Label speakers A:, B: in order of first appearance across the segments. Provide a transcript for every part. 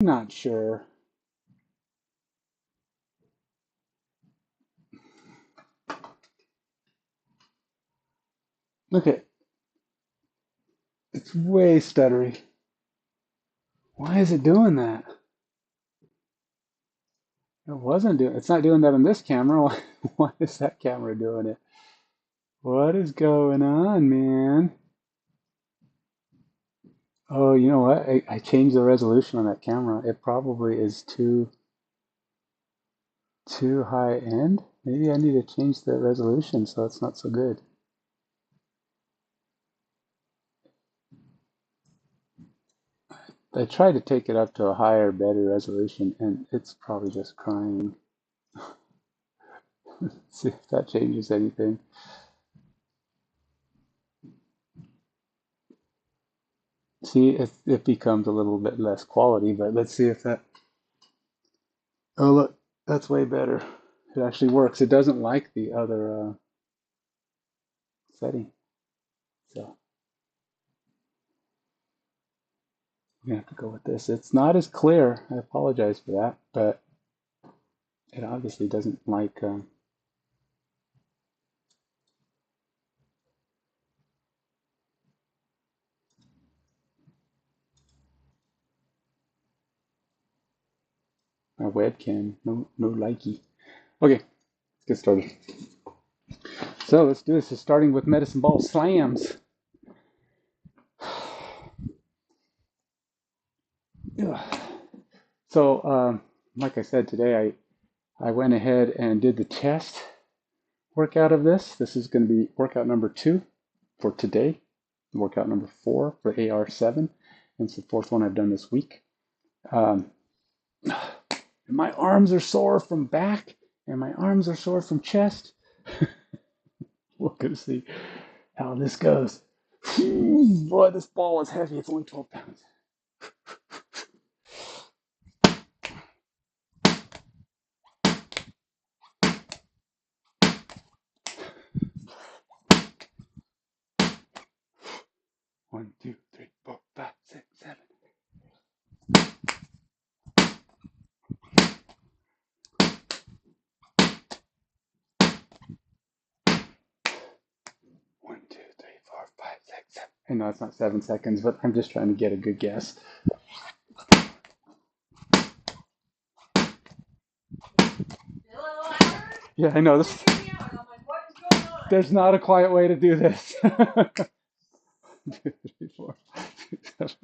A: Not sure. Look at it's way stuttery. Why is it doing that? It wasn't doing. It's not doing that on this camera. Why is that camera doing it? What is going on, man? Oh, you know what? I changed the resolution on that camera. It probably is too high end. Maybe I need to change the resolution so it's not so good. I tried to take it up to a higher, better resolution, and it's probably just crying. See if that changes anything. See if it becomes a little bit less quality, but let's see if that. Oh, look, that's way better. It actually works. It doesn't like the other setting, so I'm gonna have to go with this. It's not as clear. I apologize for that, but it obviously doesn't like. My webcam. No likey. Okay, let's get started. So let's do this. Starting with medicine ball slams. So, like I said today, I went ahead and did the chest workout of this. This is going to be workout number 2 for today, workout number 4 for AR7, and it's the 4th one I've done this week. Um, my arms are sore from back, and my arms are sore from chest. We're going to see how this goes. Boy, this ball is heavy. It's only 12 pounds. 1, 2, 3, 4, 5, 6, 7. 1, 2, 3, 4, 5, 6, 7. I know it's not 7 seconds, but I'm just trying to get a good guess. Yeah, I know this. There's not a quiet way to do this. 1, 2, 3, 4, 6, 7.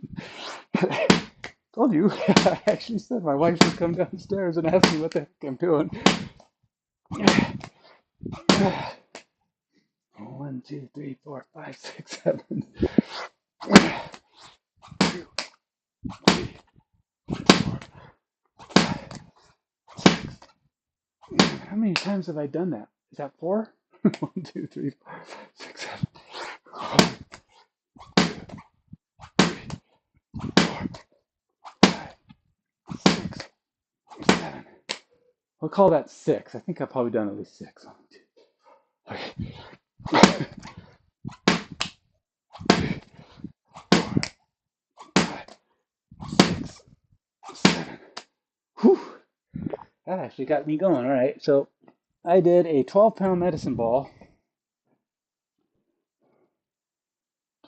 A: Told you. I actually said my wife would come downstairs and ask me what the heck I'm doing. 1, 2, 3, 4, 5, 6, 7. 2, 3, 4, 5, 6. How many times have I done that? Is that 4? 1, 2, 3, 4, 6, 7. 1, 2, 3, 4, 5, 6, 7. We'll call that 6. I think I've probably done at least 6. 1, 2. Okay. 3, 4, 5, 6, 7. Whew. That actually got me going. All right. So I did a 12-pound medicine ball.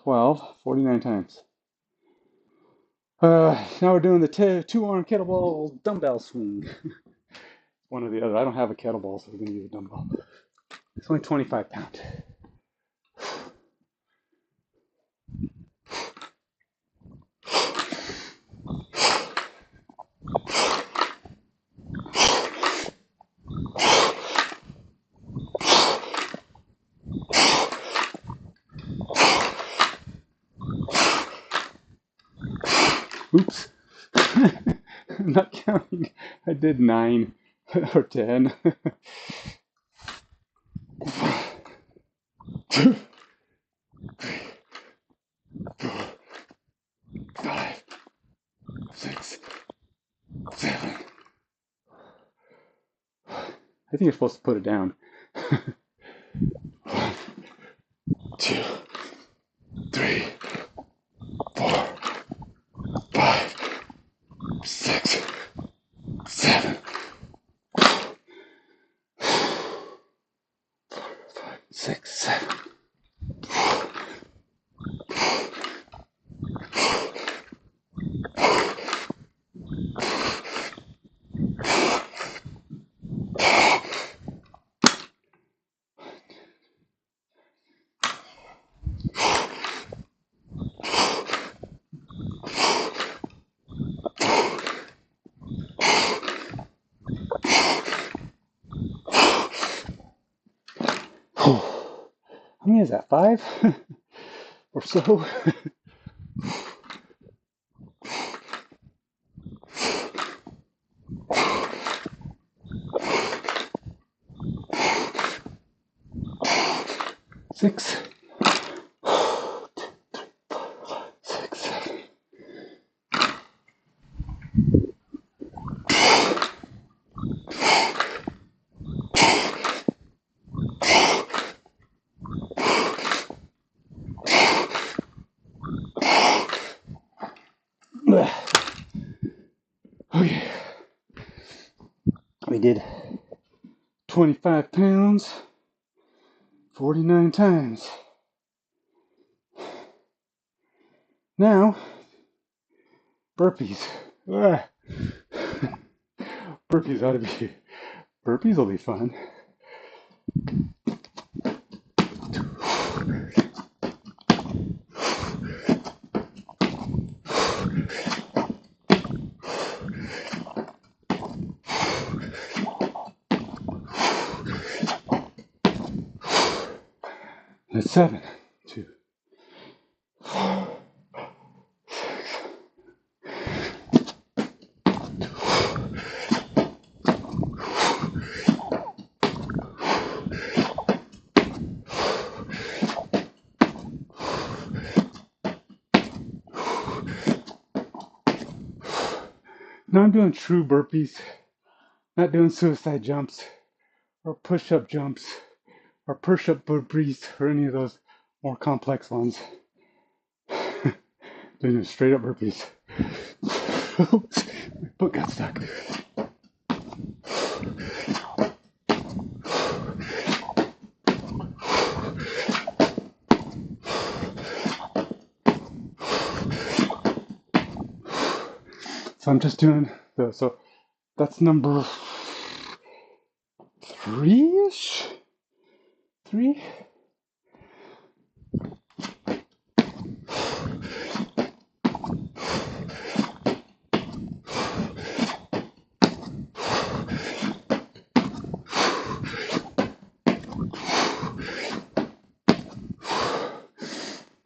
A: 12, 49 times. Now we're doing the 2-arm kettlebell dumbbell swing. One or the other. I don't have a kettlebell, so we're going to use a dumbbell. It's only 25 pounds. Oops. I'm not counting. I did 9 or 10. 2, 3, 4, 5, 6, 7. I think you're supposed to put it down. 1, 2, 3, 4, 5, 6, 7, 6, 7. How many is that? 5 or so? 6, 6, 7. Okay, we did 25 pounds, 49 times. Now, burpees. Burpees ought to be, burpees will be fun. That's 7, 2, 4, 6. Now I'm doing true burpees, not doing suicide jumps or push-up jumps or push-up burpees or any of those more complex ones. Doing straight up burpees. Oops, my foot got stuck. So I'm just doing so that's number 3-ish? 3?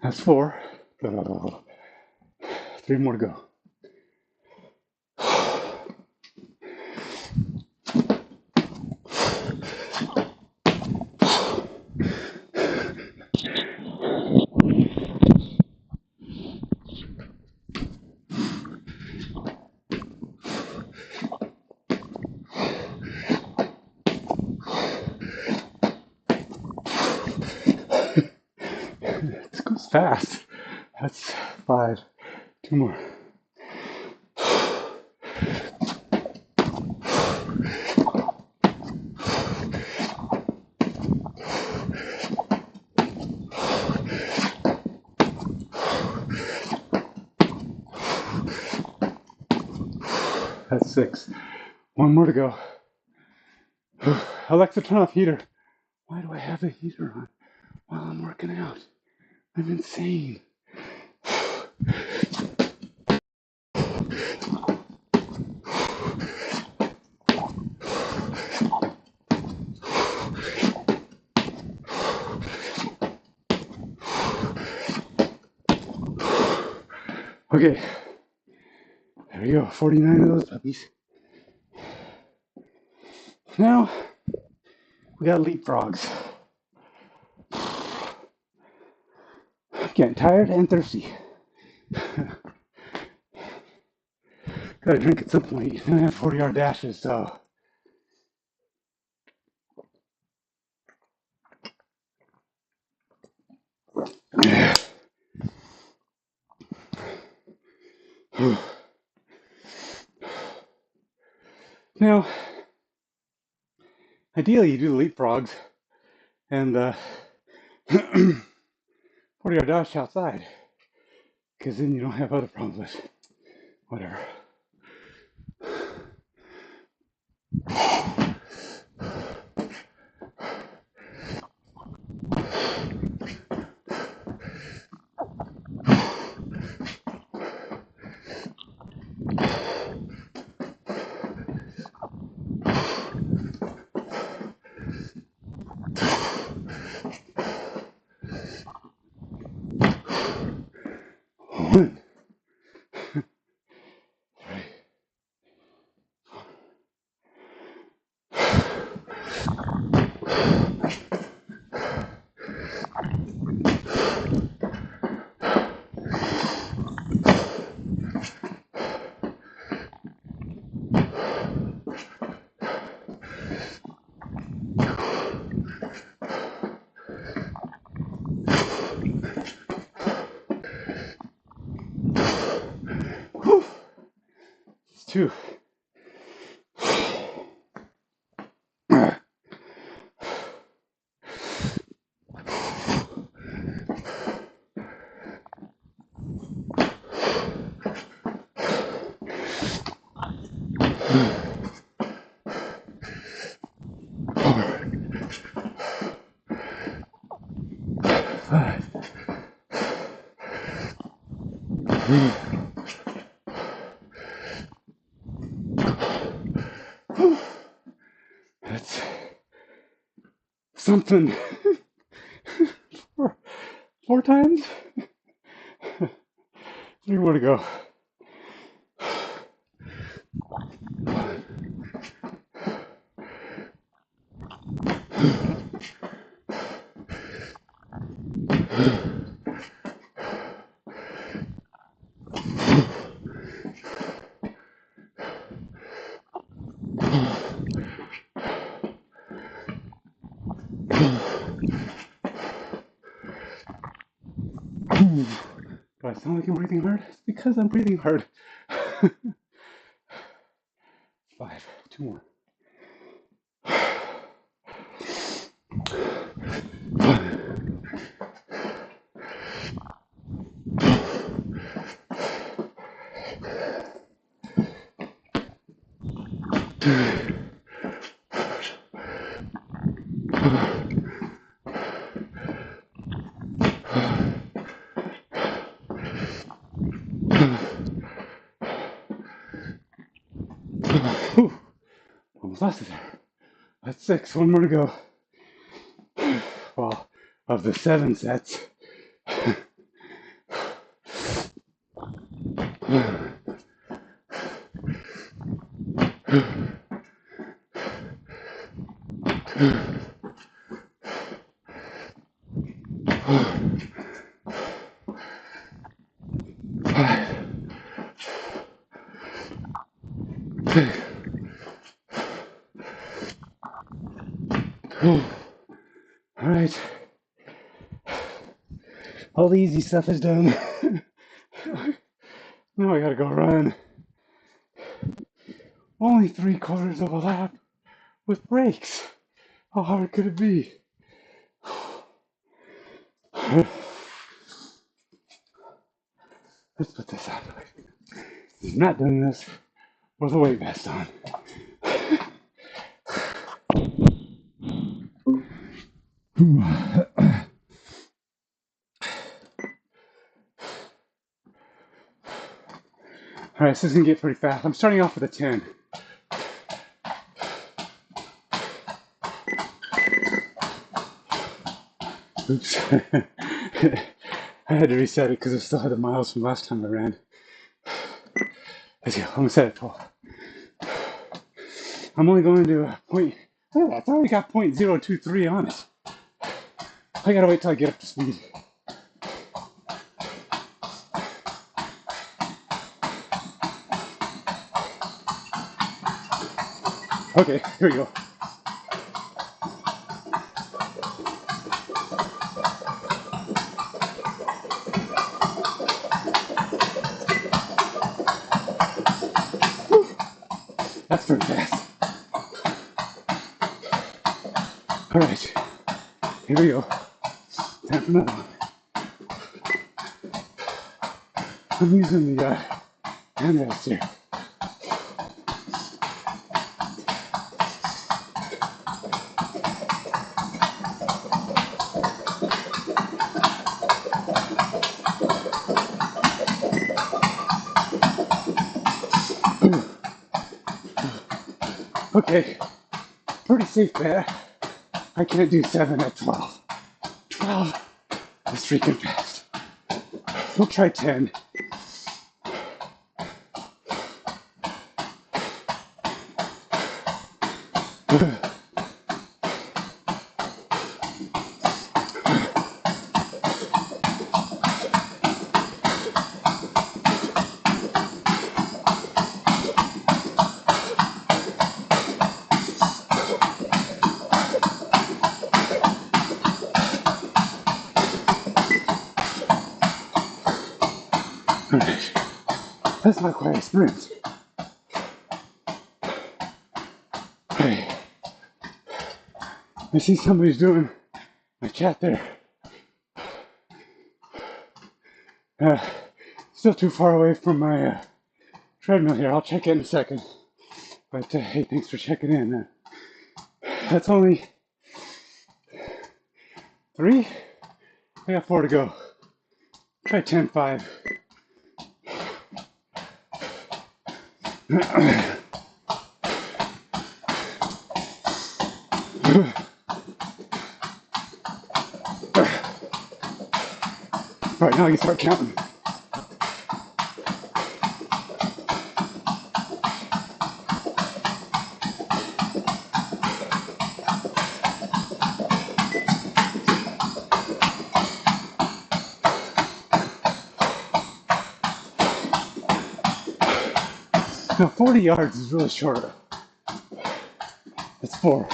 A: That's 4. 3 more to go. This goes fast. That's 5. 2 more. That's 6. 1 more to go. Alexa, turn off heater. Why do I have a heater on while I'm working out? I'm insane. Okay, there we go. 49 of those puppies. Now we got leapfrogs. I'm getting tired and thirsty. Gotta drink at some point. I have 40-yard dashes, so. Now, ideally, you do the leapfrogs and 40-yard dash outside, because then you don't have other problems with whatever. One, three. Whew. It's two. Five. That's something. Four times? 3 more to go. Do I sound like I'm breathing hard? It's because I'm breathing hard. 5. 2 more. Whew. Almost lost it there. That's 6. 1 more to go. Well, of the 7 sets. All right. All the easy stuff is done. Now I gotta go run. Only 3/4 of a lap with brakes. How hard could it be? Let's put this out of the way. I'm not doing this with a weight vest on. All right, so this is gonna get pretty fast. I'm starting off with a 10. Oops. I had to reset it because I still had the miles from last time I ran. Let's go. I'm gonna set it 12. I'm only going to a point. Look at that. It's already got .023 on it. I gotta wait till I get up to speed. Okay, here we go. That's pretty fast. All right, here we go. Time for another one. I'm using the handrest here. Okay, pretty safe bet. I can't do 7 at 12. 12 is freaking fast. We'll try 10. Alright, that's not quite a sprint. Hey, I see somebody's doing my chat there. Uh, Still too far away from my treadmill here. I'll check it in a second. But hey, thanks for checking in. That's only 3. I got 4 to go. Try 10-5. All right, now you start counting. Now 40 yards is really short. That's 4.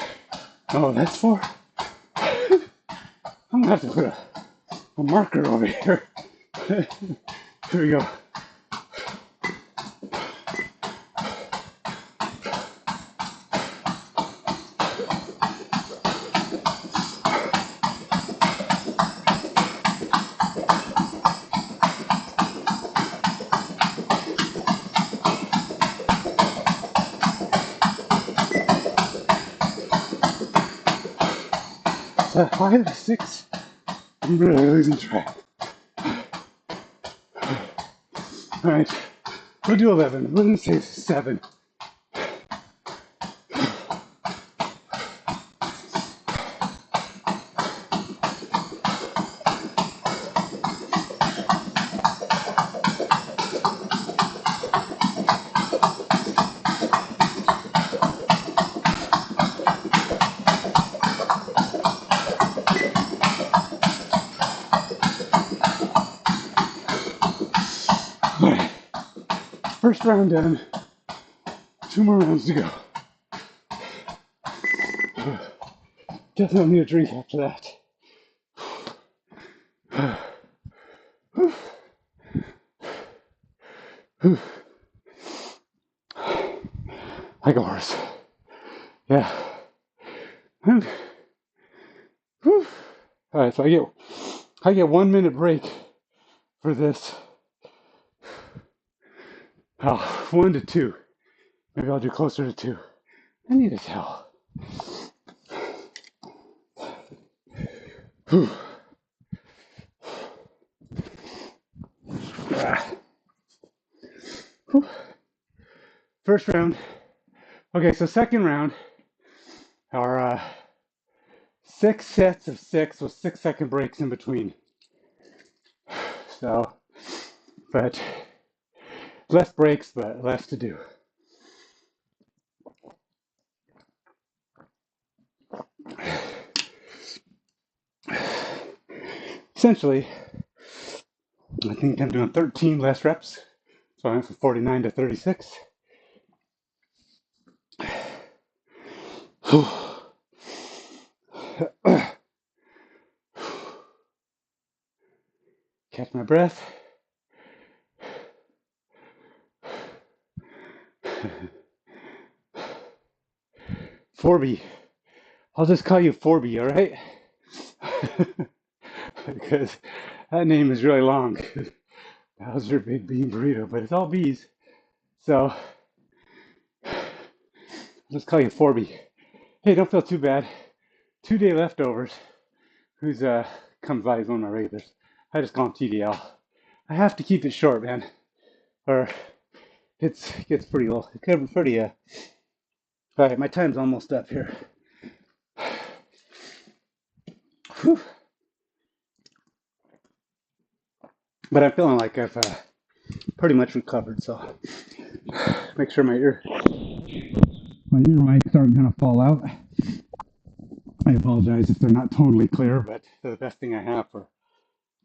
A: Oh, that's 4? I'm gonna have to put a marker over here. Here we go. Is that 5 or 6? I'm really losing track. All right, we'll do 11. We're gonna say 7. All right, first round done. 2 more rounds to go. Definitely need a drink after that. Like a horse. Yeah. All right, so I get 1 minute break for this. 1 to 2. Maybe I'll do closer to 2. I need a towel. First round. Okay, so second round are 6 sets of 6 with 6-second breaks in between. So, but less breaks, but less to do. Essentially, I think I'm doing 13 less reps. So I went from 49 to 36. Catch my breath. Forby, I'll just call you Forby, all right? Because that name is really long. How's your big bean burrito? But it's all bees. So I'll just call you Forby. Hey, don't feel too bad. 2 day leftovers. Who's comes by as one of my regulars. I just call him TDL. I have to keep it short, man, or it gets pretty low. It could be pretty. All right, my time's almost up here. Whew. But I'm feeling like I've pretty much recovered. So make sure my ear mics aren't gonna fall out. I apologize if they're not totally clear, but they're the best thing I have for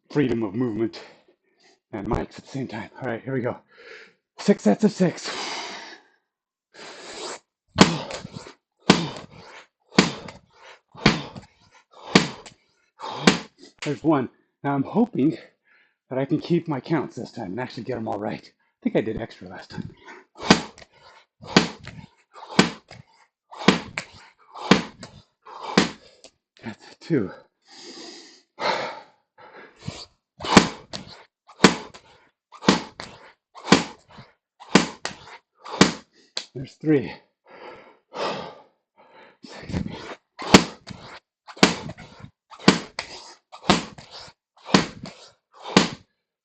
A: freedom of movement and mics at the same time. All right, here we go. 6 sets of 6. There's one. Now I'm hoping that I can keep my counts this time and actually get them all right. I think I did extra last time. That's 2. There's 3. 6.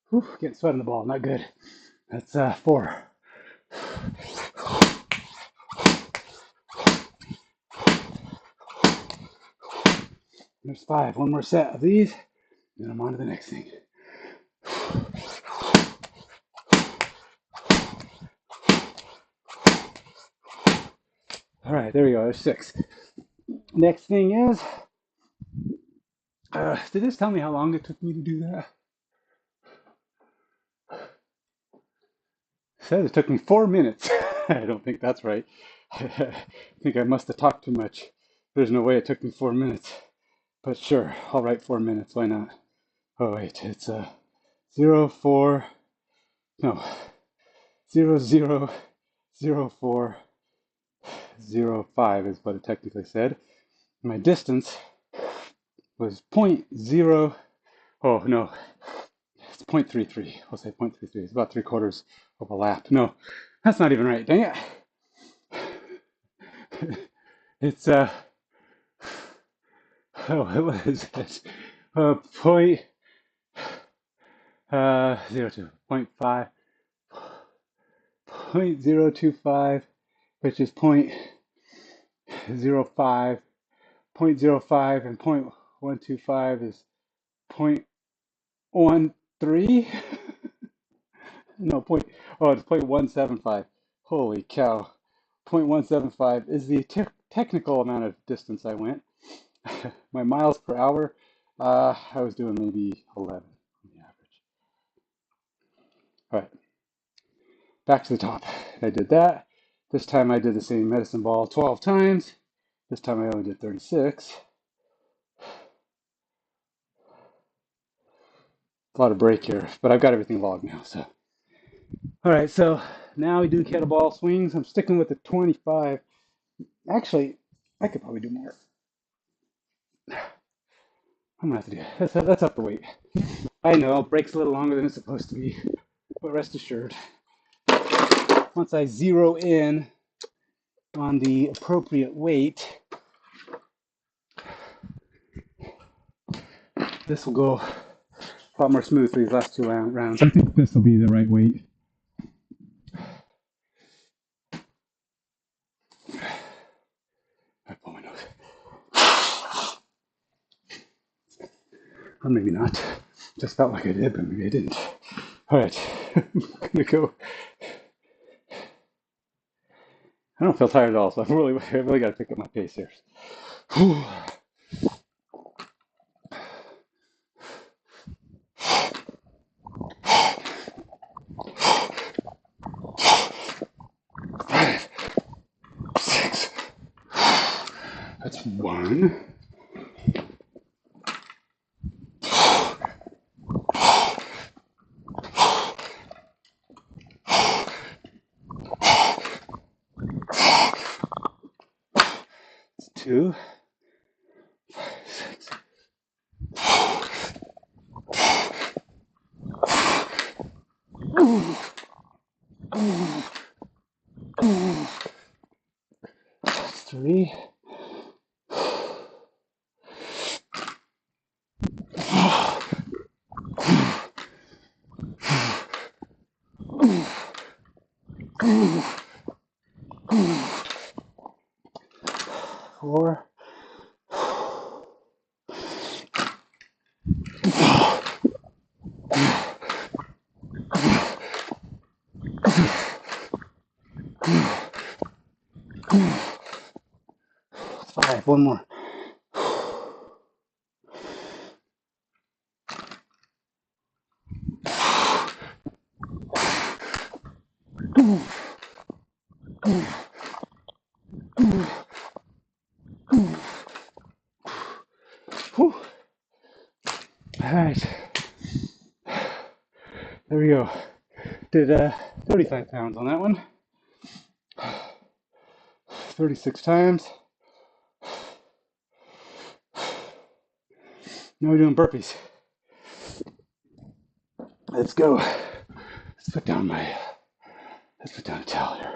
A: Whew, getting sweat in the ball, not good. That's 4. There's 5. One more set of these, and I'm on to the next thing. All right, there we go. There's 6. Next thing is, did this tell me how long it took me to do that? It says it took me 4 minutes. I don't think that's right. I think I must have talked too much. There's no way it took me 4 minutes. But sure, I'll write 4 minutes. Why not? Oh wait, it's 0 4 no 0 0 0 4 0 5 is what it technically said. My distance was 0.0. Oh no, it's 0.33. I'll say 0.33. It's about 3/4 of a lap. No, that's not even right. Dang it! It's oh, what is this? Point 0.2, 0.5, 0.025, which is 0.05, 0.05, and 0.125 is 0.13. No, it's 0.175. Holy cow. 0.175 is the technical amount of distance I went. My miles per hour, I was doing maybe 11 on the average. All right, back to the top. I did that. This time I did the same medicine ball 12 times. This time I only did 36. A lot of break here, but I've got everything logged now. So, all right, so now we do kettlebell swings. I'm sticking with the 25. Actually, I could probably do more. I'm gonna have to do that's up the weight. I know, breaks a little longer than it's supposed to be, but rest assured, once I zero in on the appropriate weight, this will go a lot more smooth for these last 2 rounds. I think this will be the right weight. I pull my nose. Or maybe not. Just felt like I did, but maybe I didn't. All right, I'm gonna go. I don't feel tired at all, so I really got to pick up my pace here. Whew. Five, 6. That's 1. That's 2. 3. 4. 5. One more. 'Whew. All right. There we go. Did 35 pounds on that one. 36 times. Now we're doing burpees. Let's go. Let's put down a towel here.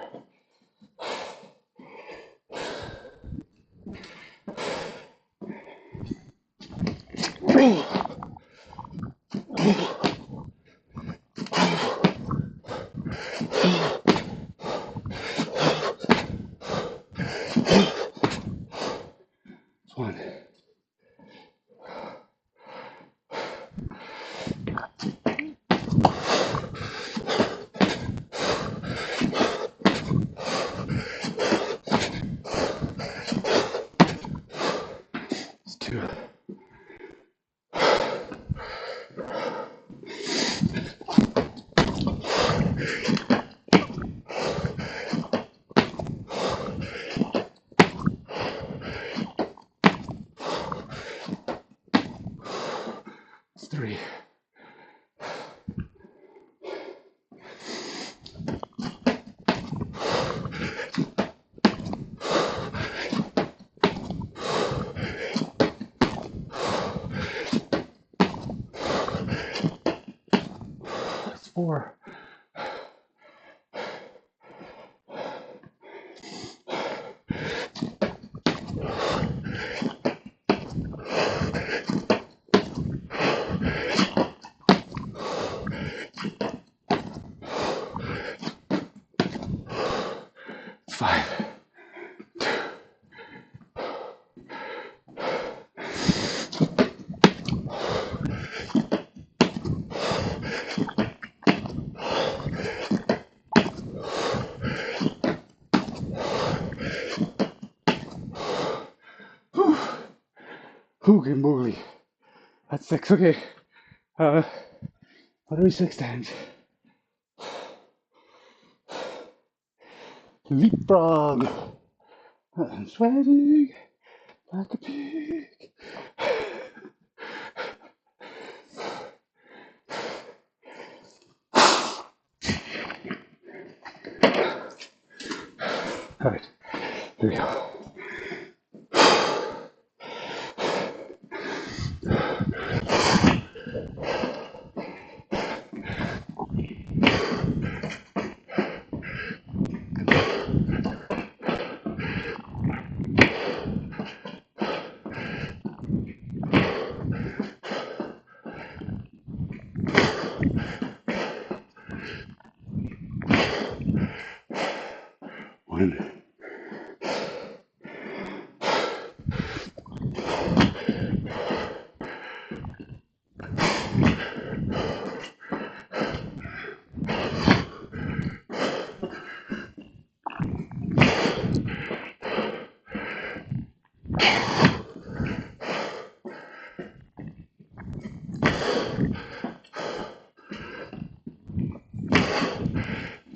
A: One. 2. 3. 4. 5. 'Oogie moogly. That's 6. Okay. What are we 6 times? Leapfrog. I'm sweating like a pig. All right. Here we go. One.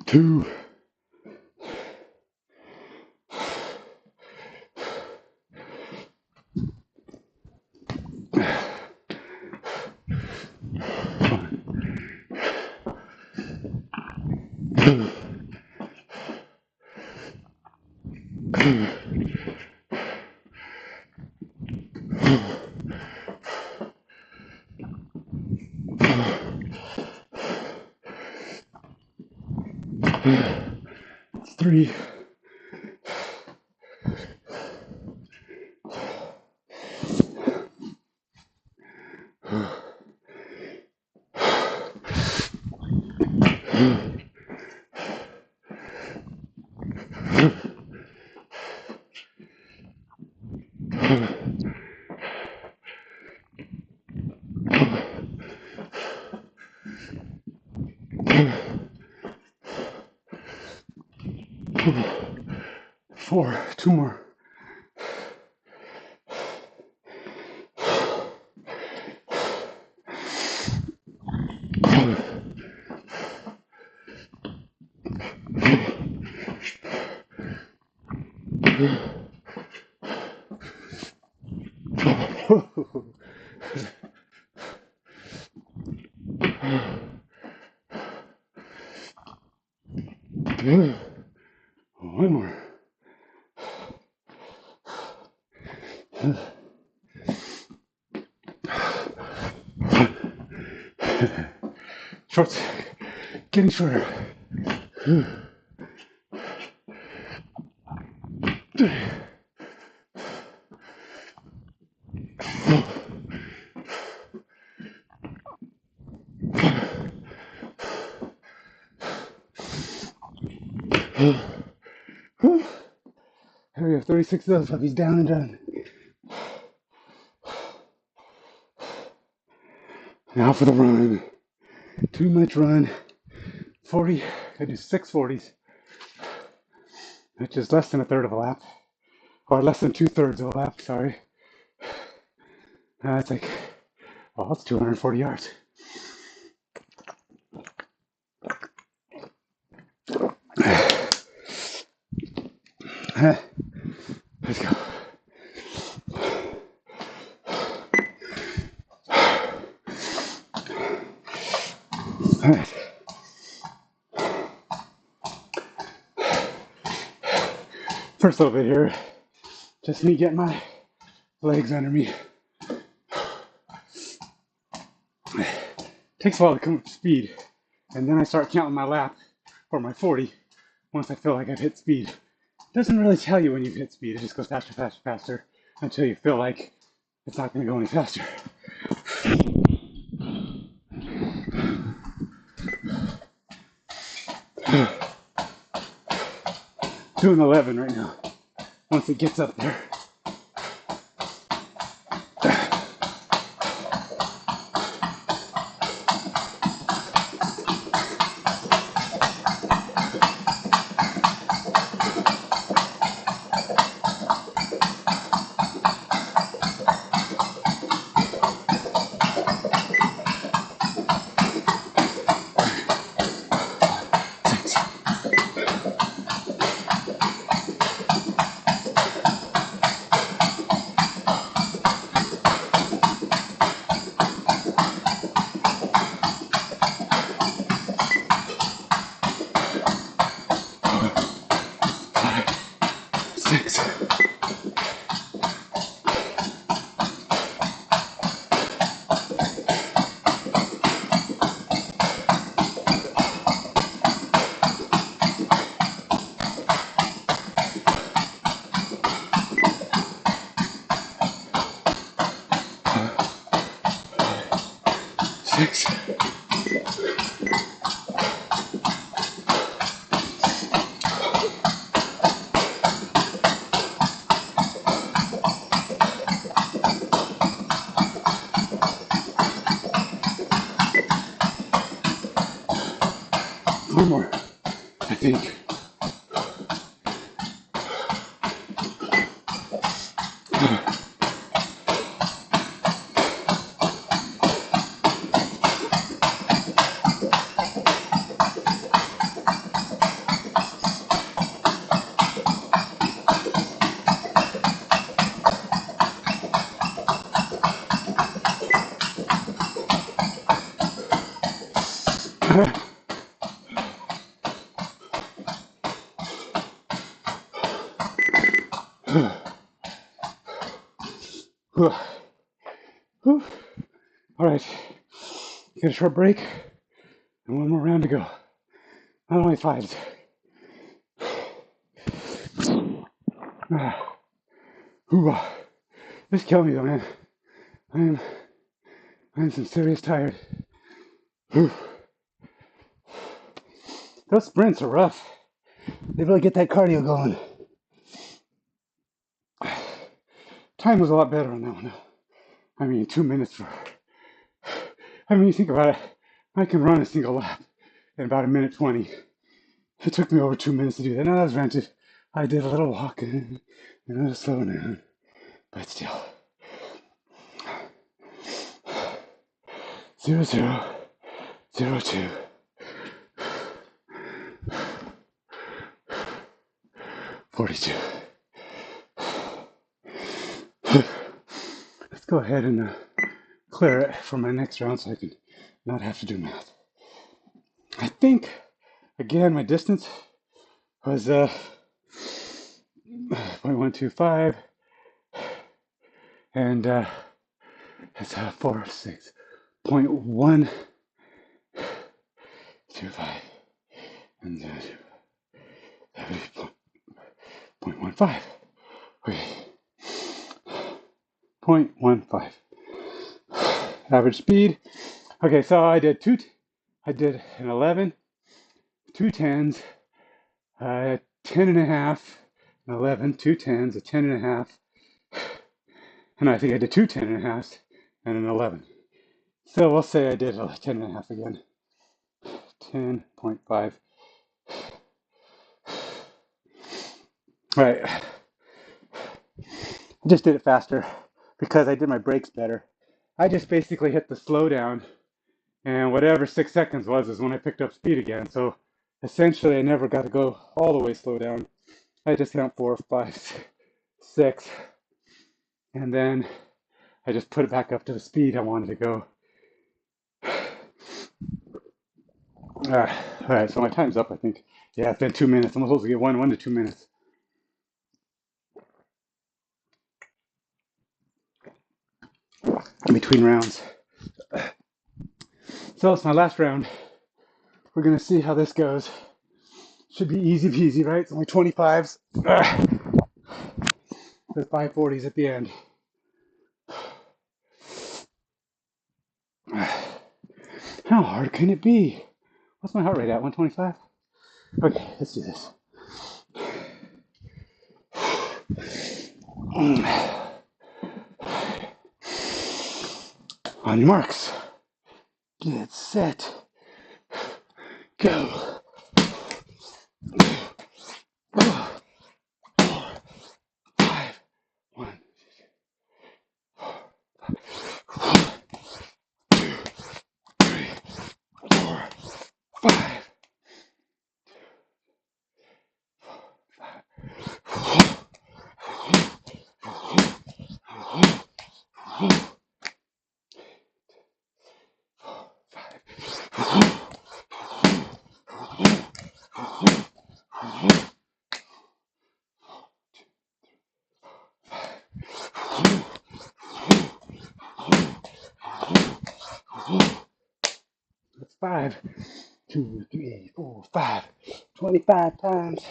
A: 2. 3. 4, 2 more. One more. Shorts, getting shorter. Here we have 36 of those puppies down and done. Now for the run. 2 minutes run. 40. I do 6 40s, which is less than a third of a lap, or less than 2/3 of a lap. Sorry. It's like, well, that's 240 yards. Let's go. All right. First little bit here, just me getting my legs under me. Takes a while to come up to speed, and then I start counting my lap for my 40 once I feel like I've hit speed. It doesn't really tell you when you've hit speed, it just goes faster, faster, faster until you feel like it's not going to go any faster. Doing 11 right now, once it gets up there. One more, I think. All right, get a short break and one more round to go. Not only 5s. This killed me though, man. I'm some serious tired. Those sprints are rough. They really get that cardio going. Time was a lot better on that one. I mean, 2 minutes for. I mean, you think about it. I can run a single lap in about 1:20. It took me over 2 minutes to do that. Now that was granted, I did a little walking and a little slowing down, but still. 0002. $42. Let's go ahead and clear it for my next round so I can not have to do math. I think, again, my distance was 0.125 and that's 4.6.125 and 0.15. Okay. 0.15. Average speed. Okay, so I did an 11, 2 10s, 10 and a half, an 11, 2 10s, a 10 and a half, and I think I did 2 10 and a half and an 11. So we'll say I did a 10 and a half again. 10.5. All right. I just did it faster because I did my brakes better. I just basically hit the slow down, and whatever 6 seconds was is when I picked up speed again. So essentially, I never got to go all the way slow down. I just count 4, 5, 6, and then I just put it back up to the speed I wanted to go. All right, so my time's up, I think. Yeah, it's been 2 minutes. I'm supposed to get 1 to 2 minutes. In between rounds. So it's my last round. We're gonna see how this goes. Should be easy peasy, right? It's only 25s. The 540s at the end. How hard can it be? What's my heart rate at? 125? Okay, let's do this. On your marks. Get set. Go. 5, 1, 2, 3, 4, 5. That's 5. 2, 3, 4, 5. 25 times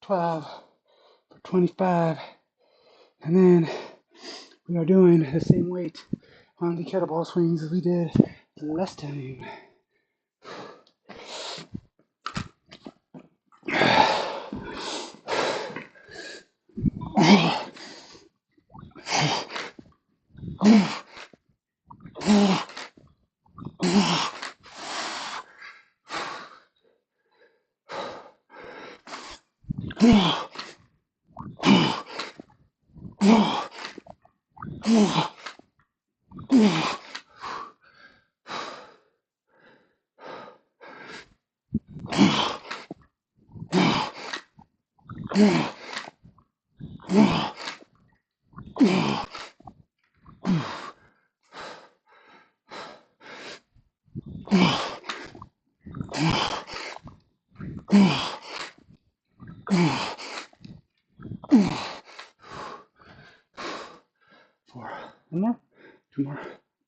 A: 12 for 25. And then we are doing the same weight on the kettlebell swings as we did last time. Four. One more. 2 more.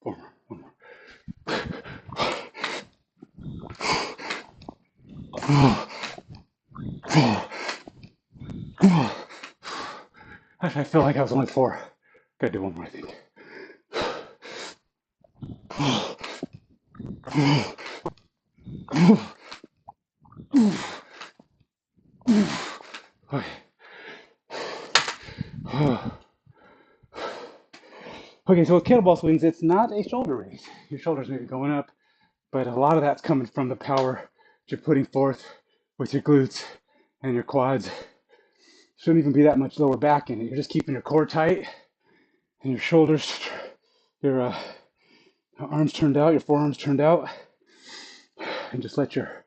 A: 4 more. 1 more. I feel like I was only 4. Gotta do 1 more, I think. Okay. Okay, so with kettlebell swings, it's not a shoulder raise. Your shoulders may be going up, but a lot of that's coming from the power that you're putting forth with your glutes and your quads. Shouldn't even be that much lower back in it. You're just keeping your core tight and your shoulders, your arms turned out, your forearms turned out, and just let your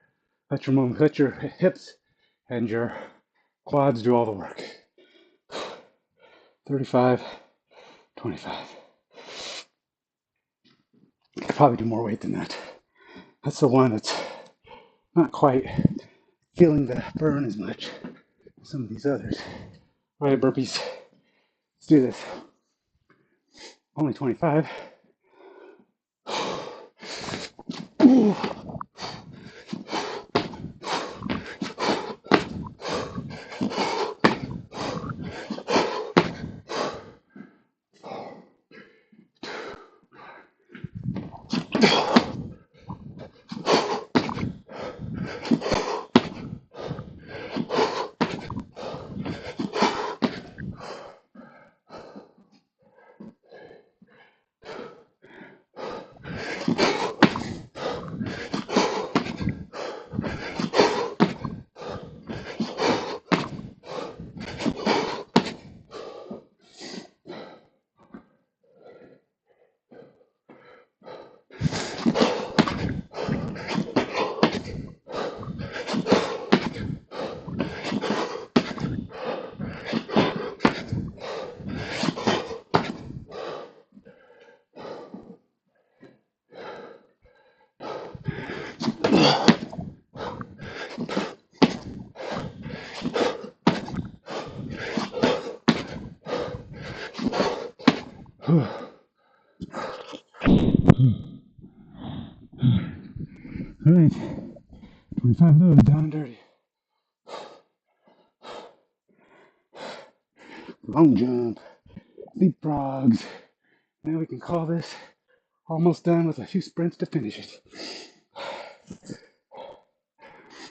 A: hips and your quads do all the work. 35, 25. You could probably do more weight than that. That's the one that's not quite feeling the burn as much as some of these others. All right, burpees. Let's do this. Only 25. Ooh. All right, 25 of those, down and dirty. Long jump, leapfrogs. Now we can call this almost done with a few sprints to finish it.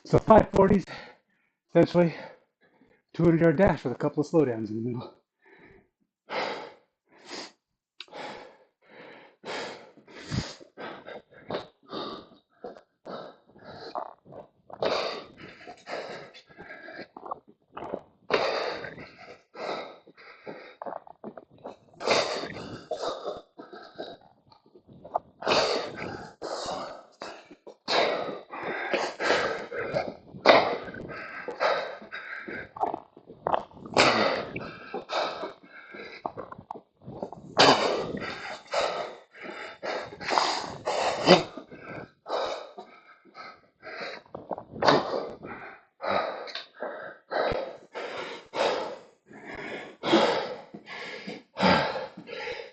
A: So 540s, essentially 200-yard dash with a couple of slowdowns in the middle.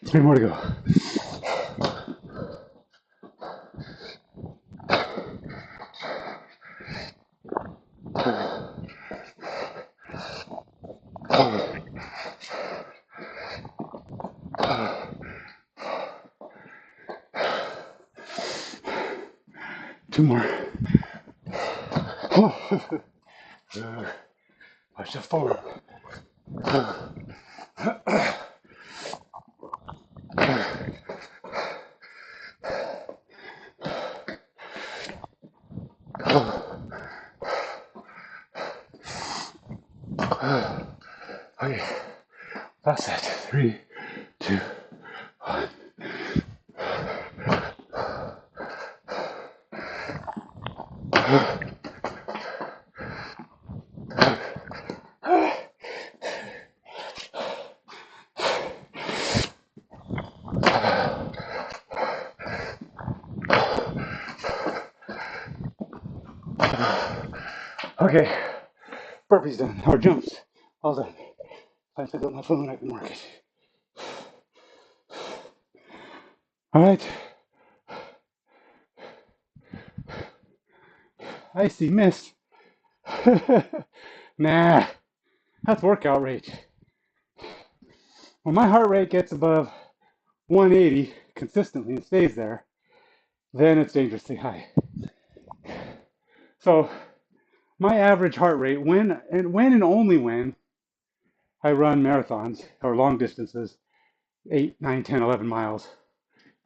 A: Three more to go. Two more. Oh. Watch the form. Okay, that's it. 3, 2, 1. Okay, burpees done, or jumps, all done. If I pick up my phone, I can mark it. All right. I see mist. Nah, that's workout rate. When my heart rate gets above 180 consistently and stays there, then it's dangerously high. So my average heart rate, when and only when I run marathons or long distances, 8, 9, 10, 11 miles,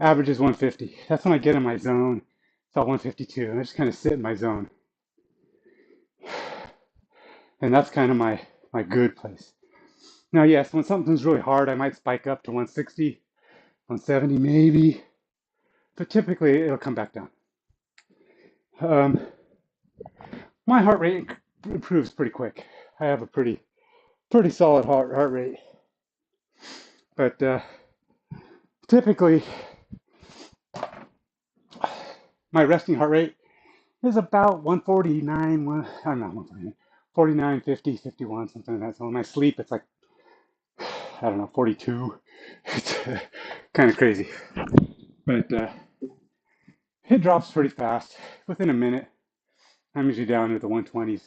A: average is 150. That's when I get in my zone. It's about 152, and I just kind of sit in my zone. And that's kind of my my good place. Now, yes, when something's really hard, I might spike up to 160, 170 maybe, but typically it'll come back down. Um, my heart rate improves pretty quick. I have a pretty solid heart rate, but typically my resting heart rate is about 149, I don't know, 149, 49, 50, 51, something like that. So in my sleep, it's like, I don't know, 42. It's kind of crazy. But it drops pretty fast. Within a minute, I'm usually down into the 120s.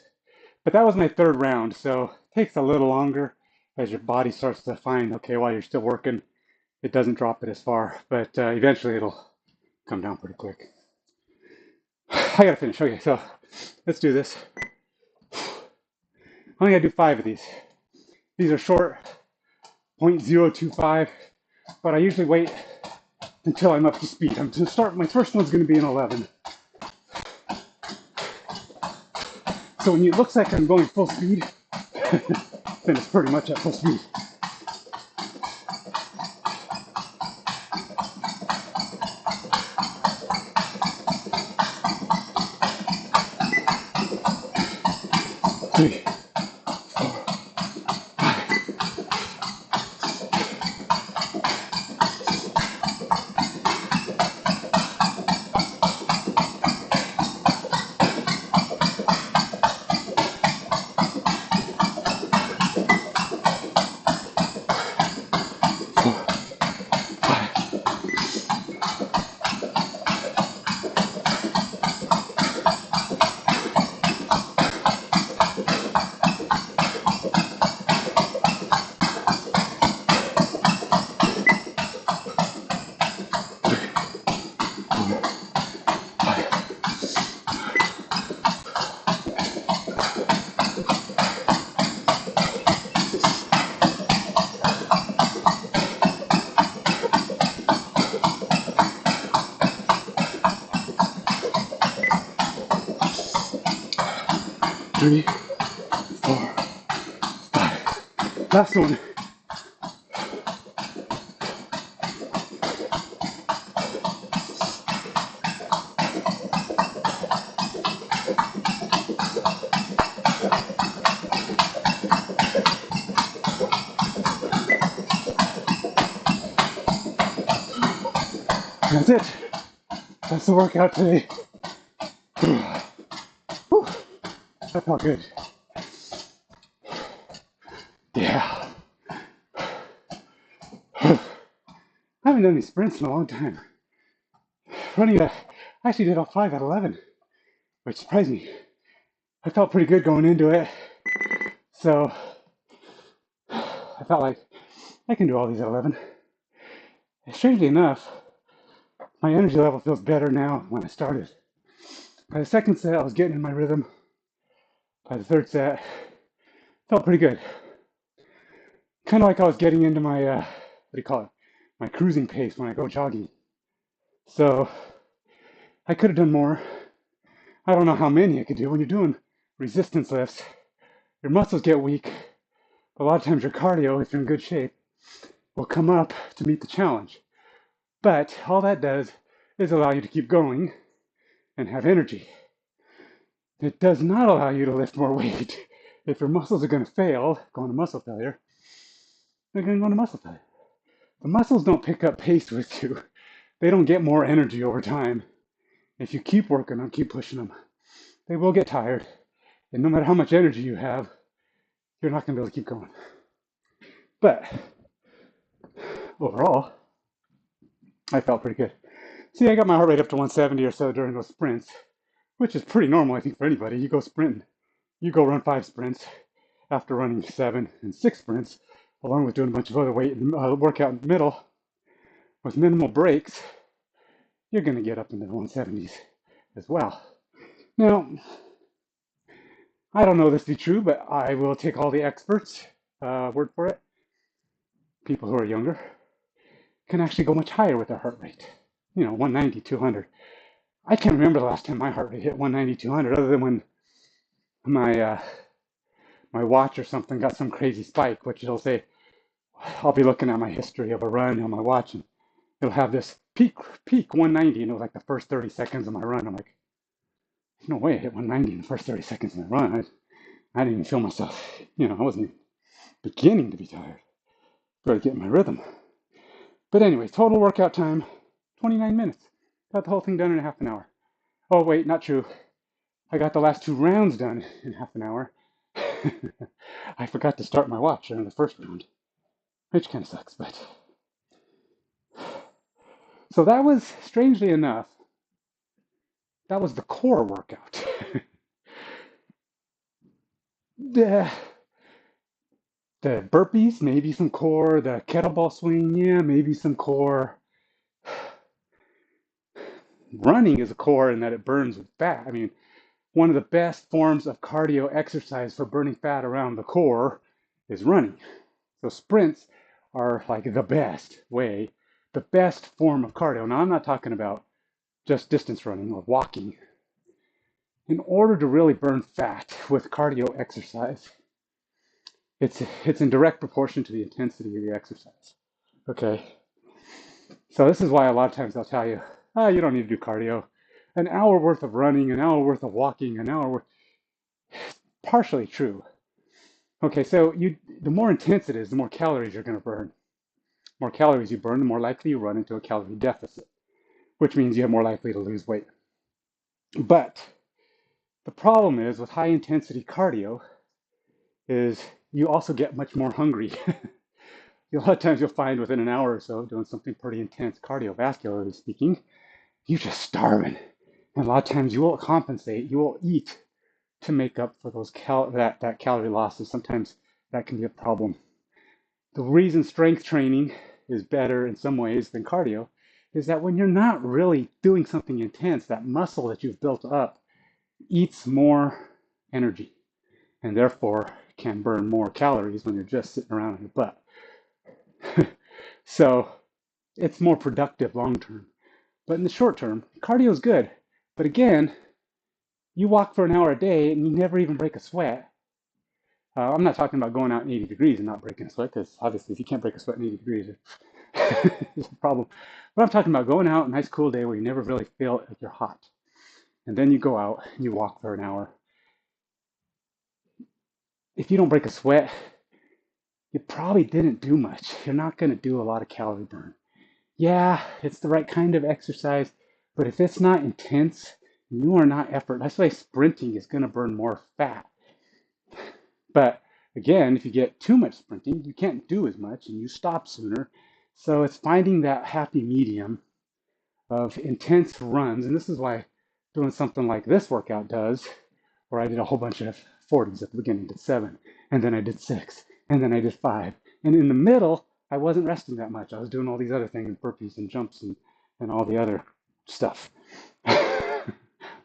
A: But that was my third round, so it takes a little longer as your body starts to find, okay, while you're still working, it doesn't drop it as far. But eventually it'll come down pretty quick. I gotta finish. Okay, so let's do this. I only gotta do 5 of these. These are short, 0.025, but I usually wait until I'm up to speed. I'm gonna start, my first one's gonna be an 11. So when it looks like I'm going full speed, then it's pretty much at full speed. Three, 3, 4, 5. Last one. That's it. That's the workout today. Whew, that felt good. Yeah. I haven't done any sprints in a long time. Running I actually did all 5 at 11, which surprised me. I felt pretty good going into it. So I felt like I can do all these at 11. And strangely enough, my energy level feels better now than when I started. By the second set, I was getting in my rhythm. By the third set, felt pretty good. Kind of like I was getting into my, what do you call it? My cruising pace when I go jogging. So I could have done more. I don't know how many I could do. When you're doing resistance lifts, your muscles get weak. But a lot of times your cardio, if you're in good shape, will come up to meet the challenge. But all that does is allow you to keep going and have energy. It does not allow you to lift more weight. If your muscles are going to fail, go into muscle failure, they're going to go into muscle failure. The muscles don't pick up pace with you. They don't get more energy over time. If you keep working them, keep pushing them, they will get tired. And no matter how much energy you have, you're not going to be able to keep going. But overall, I felt pretty good. See, I got my heart rate up to 170 or so during those sprints, which is pretty normal, I think, for anybody. You go sprinting, you go run 5 sprints after running 7 and 6 sprints, along with doing a bunch of other workout in the middle with minimal breaks, you're going to get up into the 170s as well. Now, I don't know this to be true, but I will take all the experts' word for it. People who are younger can actually go much higher with their heart rate. 190, 200. I can't remember the last time my heart rate hit 190, 200, other than when my my watch or something got some crazy spike, which it'll say, I'll be looking at my history of a run on my watch, and it'll have this peak 190, and it was like the first 30 seconds of my run. I'm like, there's no way I hit 190 in the first 30 seconds of my run. I didn't even feel myself, I wasn't even beginning to be tired. Started getting my rhythm. But anyway, total workout time, 29 minutes. Got the whole thing done in half an hour. Oh, wait, not true. I got the last 2 rounds done in half an hour. I forgot to start my watch during the first round, which kind of sucks, but. So that was, strangely enough, that was the core workout. the, the burpees, maybe some core. The kettlebell swing, yeah, maybe some core. Running is a core in that it burns fat. I mean, one of the best forms of cardio exercise for burning fat around the core is running. So sprints are like the best way, the best form of cardio. Now, I'm not talking about just distance running or walking. In order to really burn fat with cardio exercise, it's in direct proportion to the intensity of the exercise. Okay, so this is why a lot of times they'll tell you, you don't need to do cardio. An hour worth of running, an hour worth of walking, an hour worth. Partially true. Okay, so the more intense it is, the more calories you're going to burn. The more calories you burn, the more likely you run into a calorie deficit, which means you're more likely to lose weight. But the problem is with high intensity cardio is you also get much more hungry. A lot of times you'll find within an hour or so doing something pretty intense cardiovascularly speaking, you're just starving. And a lot of times you will compensate, you will eat to make up for those that calorie losses. Sometimes that can be a problem. The reason strength training is better in some ways than cardio is that when you're not really doing something intense, that muscle that you've built up eats more energy and therefore can burn more calories when you're just sitting around on your butt. So it's more productive long term. But in the short term, cardio is good. But again, you walk for an hour a day and you never even break a sweat. I'm not talking about going out in 80 degrees and not breaking a sweat, because obviously if you can't break a sweat in 80 degrees, it's a problem. But I'm talking about going out a nice cool day where you never really feel like you're hot. And then you go out and you walk for an hour. If you don't break a sweat, you probably didn't do much. You're not going to do a lot of calorie burn. Yeah, it's the right kind of exercise, but if it's not intense, you are not effort. That's why sprinting is going to burn more fat. But again, if you get too much sprinting, you can't do as much and you stop sooner. So it's finding that happy medium of intense runs. And this is why doing something like this workout does, where I did a whole bunch of 40s at the beginning, did 7, and then I did 6, and then I did 5. And in the middle, I wasn't resting that much. I was doing all these other things, burpees and jumps and all the other stuff. I'm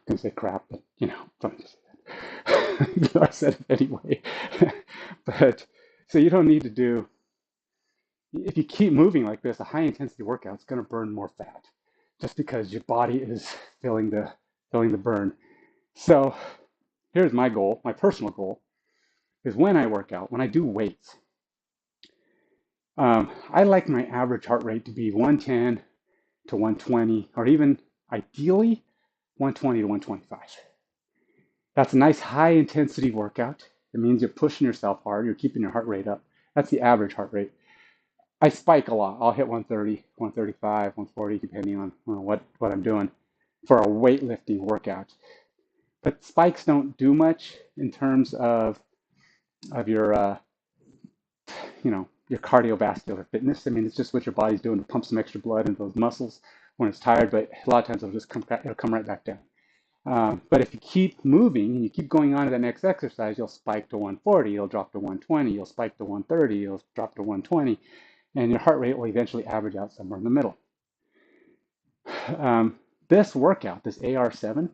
A: going to say crap, but funny to say that. I said it anyway. But so you don't need to do, if you keep moving like this, a high intensity workout is going to burn more fat just because your body is feeling the burn. So here's my goal, my personal goal, is when I work out, when I do weights, I like my average heart rate to be 110 to 120, or even ideally 120 to 125. That's a nice high intensity workout. It means you're pushing yourself hard, you're keeping your heart rate up. That's the average heart rate. I spike a lot. I'll hit 130, 135, 140, depending on what I'm doing for a weightlifting workout. But spikes don't do much in terms of your your cardiovascular fitness. I mean, it's just what your body's doing to pump some extra blood into those muscles when it's tired. But a lot of times it'll come right back down. But if you keep moving and you keep going on to the next exercise, you'll spike to 140, you'll drop to 120, you'll spike to 130, you'll drop to 120, and your heart rate will eventually average out somewhere in the middle. This workout, this AR7,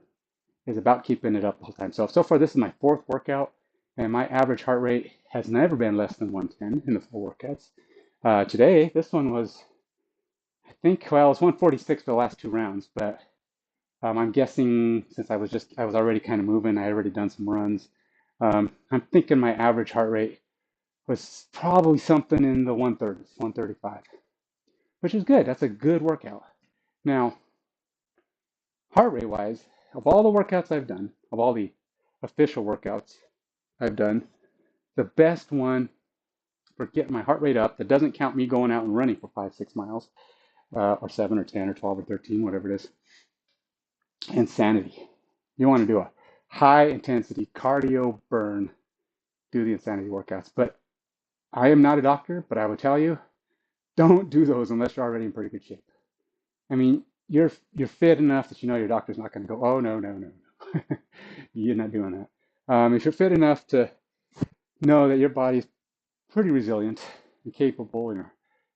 A: is about keeping it up the whole time. So far, this is my 4th workout, and my average heart rate has never been less than 110 in the 4 workouts. Today, this one was, I think, well, it was 146 for the last 2 rounds, but I'm guessing since I was already kind of moving, I had already done some runs. I'm thinking my average heart rate was probably something in the 130s, 135, which is good. That's a good workout. Now, heart rate wise, of all the workouts I've done, of all the official workouts I've done, the best one for getting my heart rate up that doesn't count me going out and running for 5, 6 miles, or 7 or 10 or 12 or 13, whatever it is, Insanity. You want to do a high intensity cardio burn, do the Insanity workouts. But I am not a doctor, but I would tell you, don't do those unless you're already in pretty good shape. I mean, you're fit enough that you know your doctor's not going to go, oh no, no, no, no. You're not doing that. If you're fit enough to know that your body's pretty resilient and capable and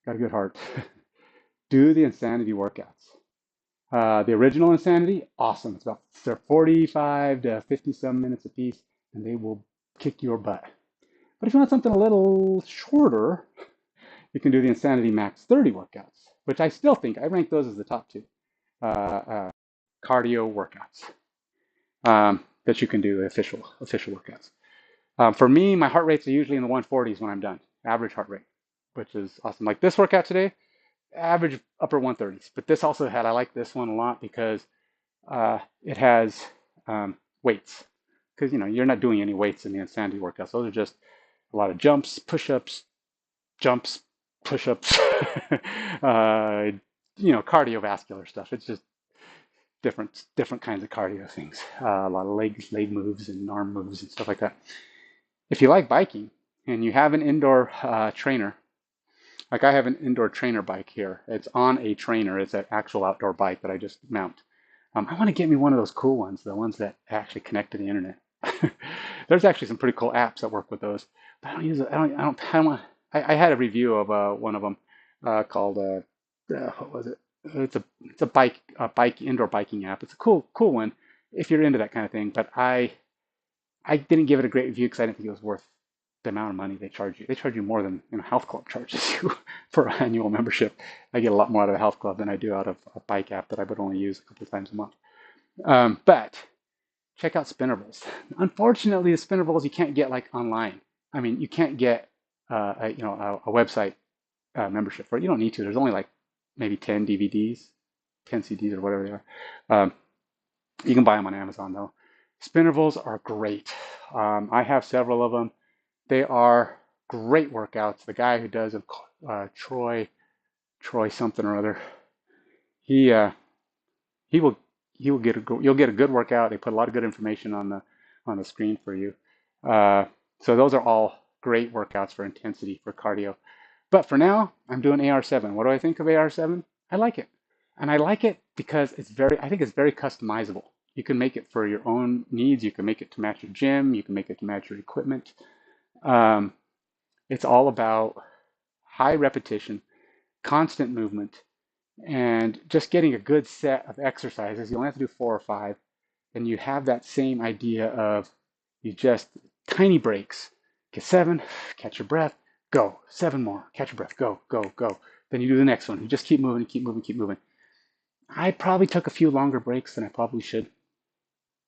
A: got a good heart, do the Insanity workouts. The original Insanity, awesome. They're 45 to 50 some minutes a piece, and they will kick your butt. But if you want something a little shorter, you can do the Insanity Max 30 workouts, which I still think I rank those as the top two cardio workouts that you can do, official workouts. For me, my heart rates are usually in the 140s when I'm done, average heart rate, which is awesome. Like this workout today, average upper 130s. But this also I like this one a lot because it has weights. Because you're not doing any weights in the Insanity workouts. Those are just a lot of jumps, push-ups, jumps, push-ups, cardiovascular stuff. It's just different kinds of cardio things. A lot of leg moves and arm moves and stuff like that. If you like biking and you have an indoor trainer, like I have an indoor trainer bike here. It's on a trainer. It's an actual outdoor bike that I just mount. I want to get me one of those cool ones, the ones that actually connect to the internet. There's actually some pretty cool apps that work with those, but I don't use it. I had a review of one of them called what was it? It's a bike indoor biking app. It's a cool one if you're into that kind of thing. But I didn't give it a great review because I didn't think it was worth the amount of money they charge you. They charge you more than Health Club charges you for an annual membership. I get a lot more out of the Health Club than I do out of a bike app that I would only use a couple of times a month. But check out Spinnerbles. Unfortunately, the Spinnerbles you can't get like online. I mean, you can't get a website membership for it. You don't need to. There's only like maybe 10 DVDs, 10 CDs or whatever they are. You can buy them on Amazon though. Spinnerbles are great. I have several of them. They are great workouts. The guy who does them, Troy something or other, he he will you'll get a good workout. They put a lot of good information on the screen for you. So those are all great workouts for intensity for cardio. But for now, I'm doing AR7. What do I think of AR7? I like it. And I like it because I think it's very customizable. You can make it for your own needs. You can make it to match your gym. You can make it to match your equipment. Um, it's all about high repetition, constant movement, and just getting a good set of exercises. You only have to do 4 or 5, and you have that same idea of you just tiny breaks. Get 7, catch your breath, go. 7 more, catch your breath, go, go, go. Then you do the next one. You just keep moving, keep moving, keep moving. I probably took a few longer breaks than I probably should.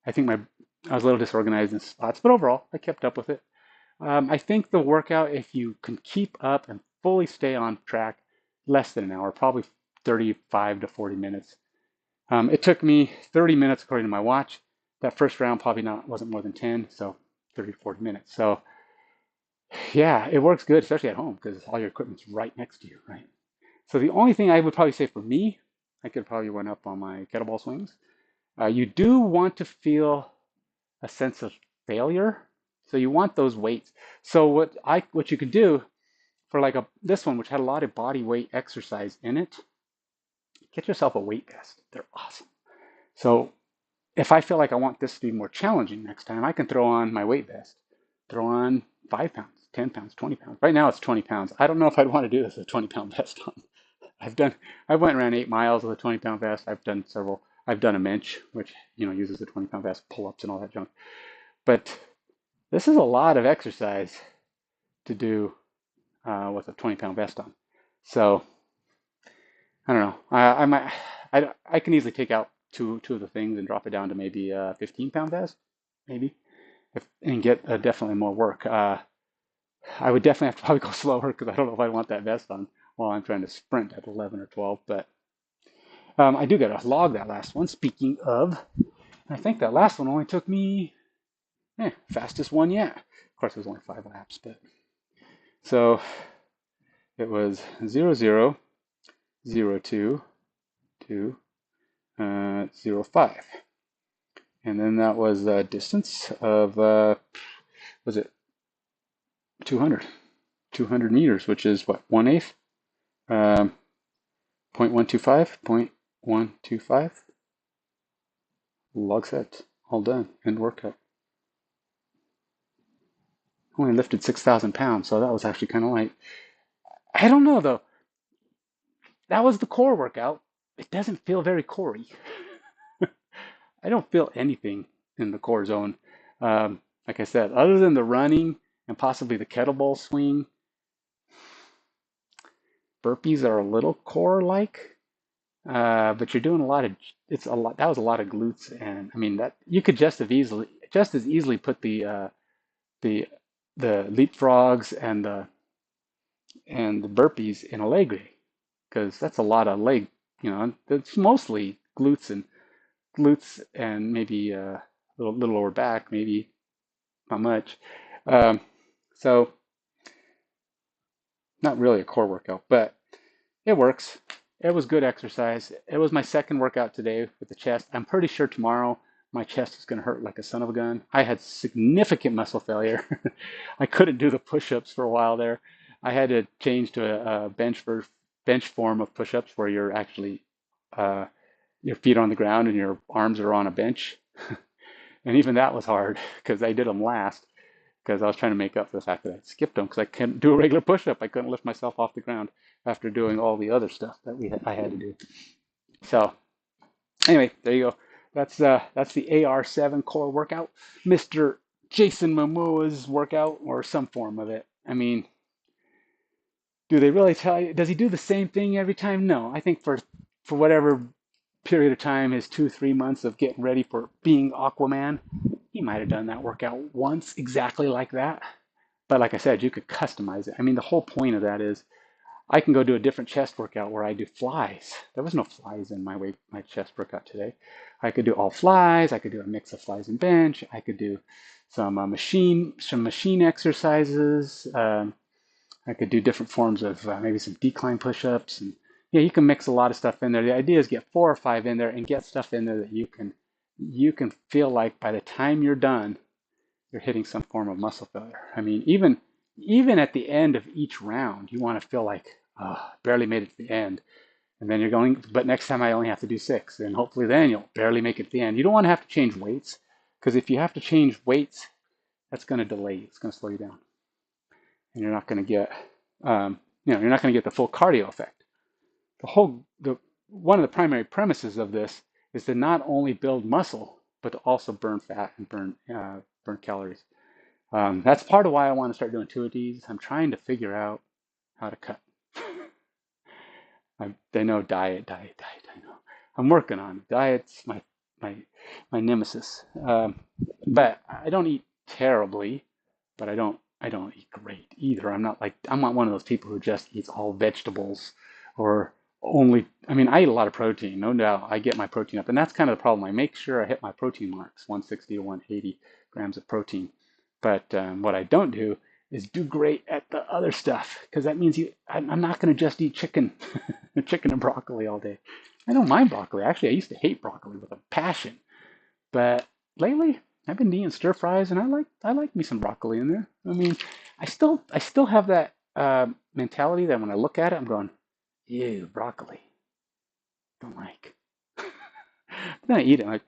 A: I think I was a little disorganized in spots, but overall, I kept up with it. I think the workout, if you can keep up and fully stay on track, less than an hour, probably 35 to 40 minutes. It took me 30 minutes according to my watch. That first round probably wasn't more than 10, so 30 to 40 minutes. So yeah, it works good, especially at home because all your equipment's right next to you, right? So the only thing I would probably say for me, I could probably run up on my kettlebell swings. You do want to feel a sense of failure. So you want those weights. So what you can do for like this one, which had a lot of body weight exercise in it, get yourself a weight vest. They're awesome. So if I feel like I want this to be more challenging next time, I can throw on my weight vest, throw on 5 pounds, 10 pounds, 20 pounds. Right now it's 20 pounds. I don't know if I'd want to do this with a 20-pound vest on. I went around 8 miles with a 20-pound vest. I've done a Mensch, which, uses a 20-pound vest, pull-ups and all that junk. But this is a lot of exercise to do with a 20-pound vest on. So I don't know. I can easily take out two of the things and drop it down to maybe a 15-pound vest, maybe. and get definitely more work. I would definitely have to probably go slower because I don't know if I want that vest on while I'm trying to sprint at 11 or 12. But I do get to log that last one. Speaking of, I think that last one only took me fastest one yet. Of course, it was only 5 laps, but so it was 0, 0, 0, 2, 2, 0, 5. And then that was a distance of, was it 200? 200 meters, which is what, 1/8? 0.125, 0.125. Log set, all done, end workout. Only lifted 6,000 pounds, so that was actually kind of light. I don't know though. That was the core workout. It doesn't feel very corey. I don't feel anything in the core zone. Like I said, other than the running and possibly the kettlebell swing, burpees are a little core-like, but you're doing a lot of. It's a lot. That was a lot of glutes, and I mean that you could just as easily put the the leapfrogs and the burpees in a leg day because that's a lot of leg. It's mostly glutes and maybe a little lower back, maybe not much. Um, so not really a core workout, but it works. It was good exercise. It was my second workout today with the chest. I'm pretty sure tomorrow my chest is going to hurt like a son of a gun. I had significant muscle failure. I couldn't do the push-ups for a while there. I had to change to a bench form of push-ups where you're actually uh, your feet are on the ground and your arms are on a bench. And even that was hard because I did them last because I was trying to make up for the fact that I skipped them because I couldn't do a regular push-up. I couldn't lift myself off the ground after doing all the other stuff that I had to do. So anyway, there you go. That's the AR7 core workout, Mr. Jason Momoa's workout or some form of it. I mean, do they really tell you? Does he do the same thing every time? No. I think for whatever period of time, his 2, 3 months of getting ready for being Aquaman, he might have done that workout once exactly like that. But like I said, you could customize it. I mean, the whole point of that is I can go do a different chest workout where I do flies. There was no flies in my chest workout today. I could do all flies. I could do a mix of flies and bench. I could do some machine exercises. I could do different forms of maybe some decline push-ups, and yeah, you can mix a lot of stuff in there. The idea is get 4 or 5 in there and get stuff in there that you can feel like by the time you're done, you're hitting some form of muscle failure. I mean, even at the end of each round, you want to feel like, oh, barely made it to the end. And then you're going, but next time I only have to do 6. And hopefully then you'll barely make it to the end. You don't want to have to change weights because if you have to change weights, that's going to delay you. It's going to slow you down. And you're not going to get, you're not going to get the full cardio effect. One of the primary premises of this is to not only build muscle, but to also burn fat and burn calories. That's part of why I want to start doing 2-a-days. I'm trying to figure out how to cut. They know diet. I know. I'm working on it. Diet's my my nemesis. But I don't eat terribly, but I don't eat great either. I'm not one of those people who just eats all vegetables or only. I mean, I eat a lot of protein, no doubt. I get my protein up, and that's kind of the problem. I make sure I hit my protein marks, 160 to 180 grams of protein. But what I don't do is do great at the other stuff because that means I'm not going to just eat chicken, chicken and broccoli all day. I don't mind broccoli. Actually, I used to hate broccoli with a passion, but lately I've been eating stir fries, and I like me some broccoli in there. I mean, I still have that mentality that when I look at it, I'm going, ew, broccoli, don't like. Then I eat it. I'm like,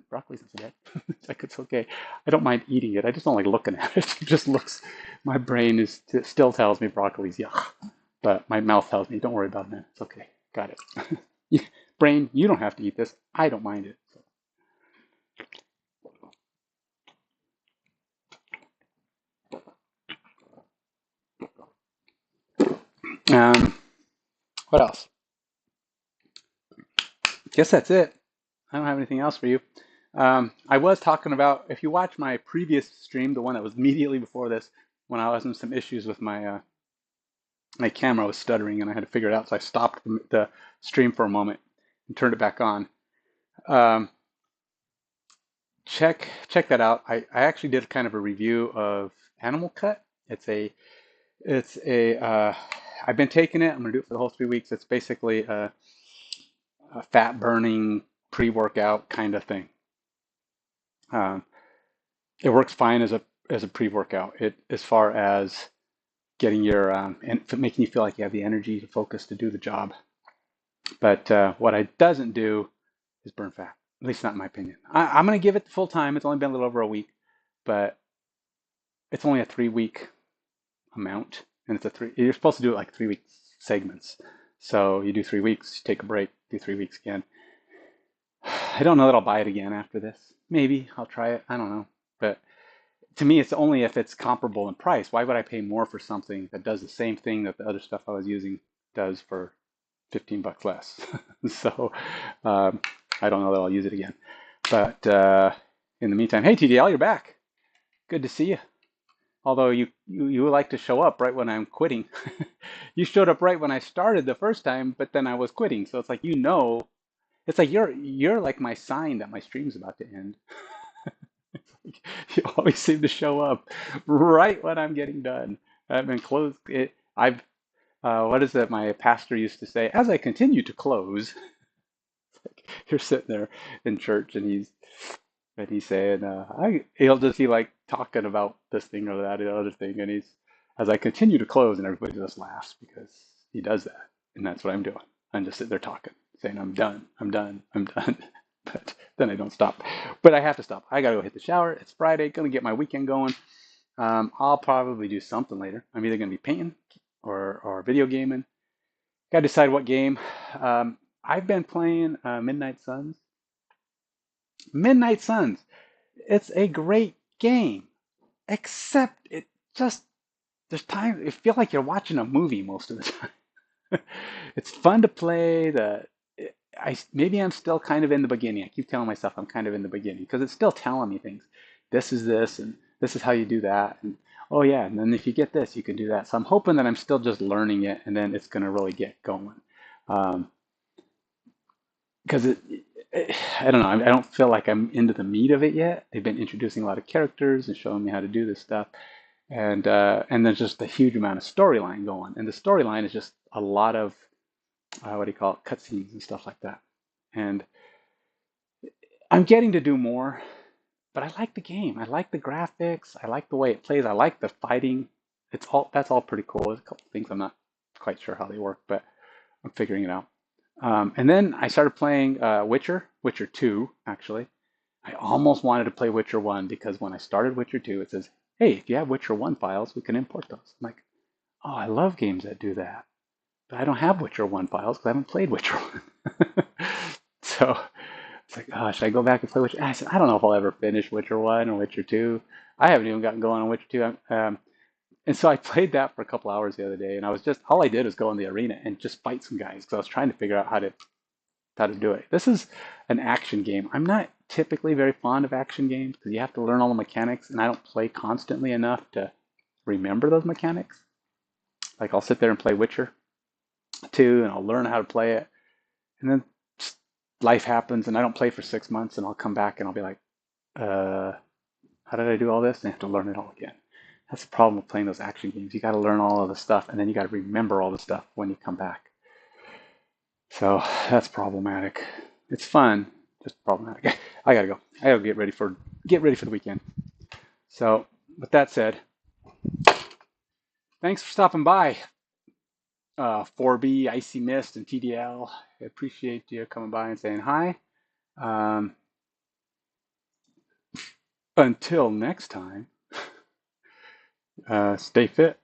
A: broccoli's not so bad. It's like it's okay. I don't mind eating it. I just don't like looking at it. It just looks. My brain still tells me broccoli's yuck, but my mouth tells me, don't worry about it, man. It's okay. Got it. Brain, you don't have to eat this. I don't mind it. What else? Guess that's it. I don't have anything else for you. I was talking about, if you watch my previous stream, the one that was immediately before this, when I was having some issues with my camera was stuttering and I had to figure it out, so I stopped the stream for a moment and turned it back on. Um, check that out. I actually did kind of a review of Animal Cut. It's a I've been taking it. I'm gonna do it for the whole 3 weeks. It's basically a fat burning pre-workout kind of thing. Um, it works fine as a pre-workout. It as far as getting your and making you feel like you have the energy to focus to do the job. But what it doesn't do is burn fat. At least not in my opinion. I'm gonna give it the full time. It's only been a little over a week, but it's only a 3 week amount, and it's a three. You're supposed to do it like 3 week segments. So you do 3 weeks, you take a break, do 3 weeks again. I don't know that I'll buy it again after this. Maybe I'll try it. I don't know. But to me, it's only if it's comparable in price. Why would I pay more for something that does the same thing that the other stuff I was using does for $15 less? So I don't know that I'll use it again. But in the meantime, hey TDL, you're back. Good to see you. Although you like to show up right when I'm quitting. You showed up right when I started the first time, but then I was quitting. So it's like it's like you're like my sign that my stream's about to end. You always seem to show up right when I'm getting done. I've been closed. I've what is it? My pastor used to say, as I continue to close, you're sitting there in church and he's saying, he'll just be like talking about this thing or that or other thing, and he's as I continue to close, and everybody just laughs because he does that, and that's what I'm doing. I'm just sitting there talking, saying I'm done, I'm done, I'm done, but then I don't stop. But I have to stop. I gotta go hit the shower. It's Friday. Gonna get my weekend going. I'll probably do something later. I'm either gonna be painting or video gaming. Gotta decide what game. I've been playing Midnight Suns. Midnight Suns. It's a great game, except it just there's times it feel like you're watching a movie most of the time. It's fun to play. I maybe I'm still kind of in the beginning. I keep telling myself I'm kind of in the beginning because it's still telling me things. This is this, and this is how you do that, and oh yeah, and then if you get this, you can do that. So I'm hoping that I'm still just learning it, and then it's gonna really get going. Um, because I don't know. I don't feel like I'm into the meat of it yet. They've been introducing a lot of characters and showing me how to do this stuff, and there's just a huge amount of storyline going, and the storyline is just a lot of what do you call it, cutscenes and stuff like that. And I'm getting to do more, but I like the game. I like the graphics. I like the way it plays. I like the fighting. That's all pretty cool. There's a couple things I'm not quite sure how they work, but I'm figuring it out. And then I started playing Witcher 2, actually. I almost wanted to play Witcher 1 because when I started Witcher 2, it says, hey, if you have Witcher 1 files, we can import those. I'm like, oh, I love games that do that. But I don't have Witcher 1 files because I haven't played Witcher 1. So it's like, oh, should I go back and play Witcher? I said, I don't know if I'll ever finish Witcher 1 or Witcher 2. I haven't even gotten going on Witcher 2. And so I played that for a couple hours the other day, and all I did was go in the arena and just fight some guys because I was trying to figure out how to do it. This is an action game. I'm not typically very fond of action games because you have to learn all the mechanics, and I don't play constantly enough to remember those mechanics. Like I'll sit there and play Witcher 2, and I'll learn how to play it, and then life happens, and I don't play for 6 months, and I'll come back and I'll be like, uh, how did I do all this? And I have to learn it all again. That's the problem with playing those action games. You got to learn all of the stuff, and then you got to remember all the stuff when you come back. So that's problematic. It's fun, just problematic. I gotta go. I gotta get ready for the weekend. So with that said, thanks for stopping by, 4B, Icy Mist, and TDL. I appreciate you coming by and saying hi. Um, until next time, stay fit.